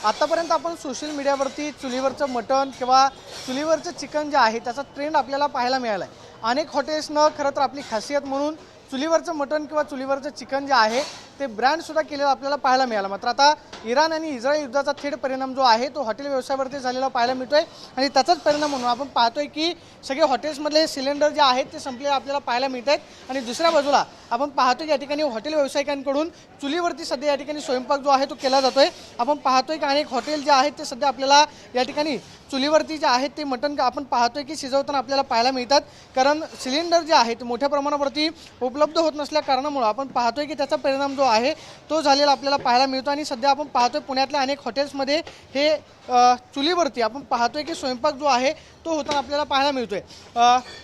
आतापर्यंत आपण सोशल मीडियावरती चुलीवरचं मटण किंवा चुलीवरचं चिकन जे आहे त्याचा ट्रेंड आपल्याला पाहायला मिळाला आहे। अनेक हॉटेल्सनं खरं तर आपली खासियत म्हणून चुलीवरचं मटण किंवा चुलीवरचं चिकन जे आहे ते ब्रँडसुद्धा केलेलं आपल्याला पाहायला मिळालं। मात्र आता इराण आणि इस्रायल युद्धाचा थेट परिणाम जो आहे तो हॉटेल व्यवसायावरती झालेला पाहायला मिळतोय आणि त्याचाच परिणाम म्हणून आपण पाहतोय की सगळे हॉटेल्समधले सिलेंडर जे आहेत ते संपलेले आपल्याला पाहायला मिळत आहेत। आणि दुसऱ्या बाजूला आपण पाहतोय या ठिकाणी हॉटेल व्यावसायिकांकडून चुलीवरती सध्या या ठिकाणी स्वयंपाक जो आहे तो केला जातोय। आपण पाहतोय की अनेक हॉटेल जे आहेत ते सध्या आपल्याला या ठिकाणी चुलीवरती जे आहेत ते मटण आपण पाहतोय की शिजवताना आपल्याला पाहायला मिळतात, कारण सिलेंडर जे आहे ते मोठ्या प्रमाणावरती उपलब्ध होत नसल्या कारणामुळे आपण पाहतोय की त्याचा परिणाम जो आहे तो झालेला आपल्याला पाहायला मिळतो। आणि सध्या आपण पाहतोय पुण्यातल्या अनेक हॉटेल्समध्ये हे चुलीवरती आपण पाहतोय की स्वयंपाक जो आहे तो होताना आपल्याला पाहायला मिळतोय।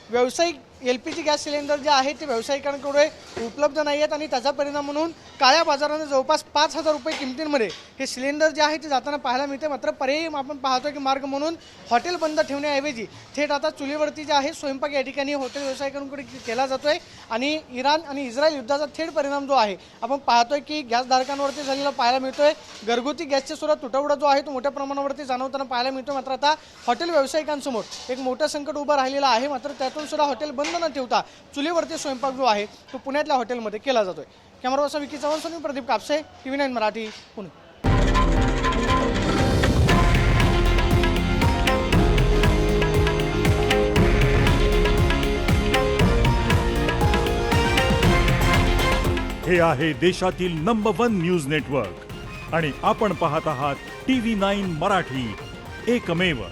व्यावसायिक LPG गॅस सिलेंडर जे आहे ते व्यावसायिकांकडे उपलब्ध नाही आहेत आणि त्याचा परिणाम म्हणून काळ्या बाजाराने जवळपास 5,000 रुपये किमतींमध्ये हे सिलेंडर जे आहे ते जाताना पाहायला मिळते। मात्र पर्यायी आपण पाहतोय की मार्ग म्हणून हॉटेल बंद ठेवण्याऐवजी थेट आता चुलीवरती जे आहे स्वयंपाक या ठिकाणी हॉटेल व्यावसायिकांकडे केला जातोय। आणि इराण आणि इस्रायल युद्धाचा थेट परिणाम जो आहे आपण पाहतोय की गॅसधारकांवरती झालेला पाहायला मिळतोय। घरगुती गॅसचे सुद्धा तुटवडा जो आहे तो मोठ्या प्रमाणावरती जाणवताना पाहायला मिळतो। मात्र आता हॉटेल व्यावसायिकांसमोर एक मोठं संकट उभं राहिलेलं आहे। मात्र त्यातून सुद्धा हॉटेल बंद न ठेवता चुलीवरती स्वयंपाक जो आहे तो पुण्यातल्या हॉटेलमध्ये केला जातोय। Camera person Vicky Chavan Soni Pradeep Kapse, TV9 Marathi, Pune. हे आहे देशातील नंबर 1 न्यूज नेटवर्क आणि आपण पाहत आहात TV9 मराठी, एकमेव।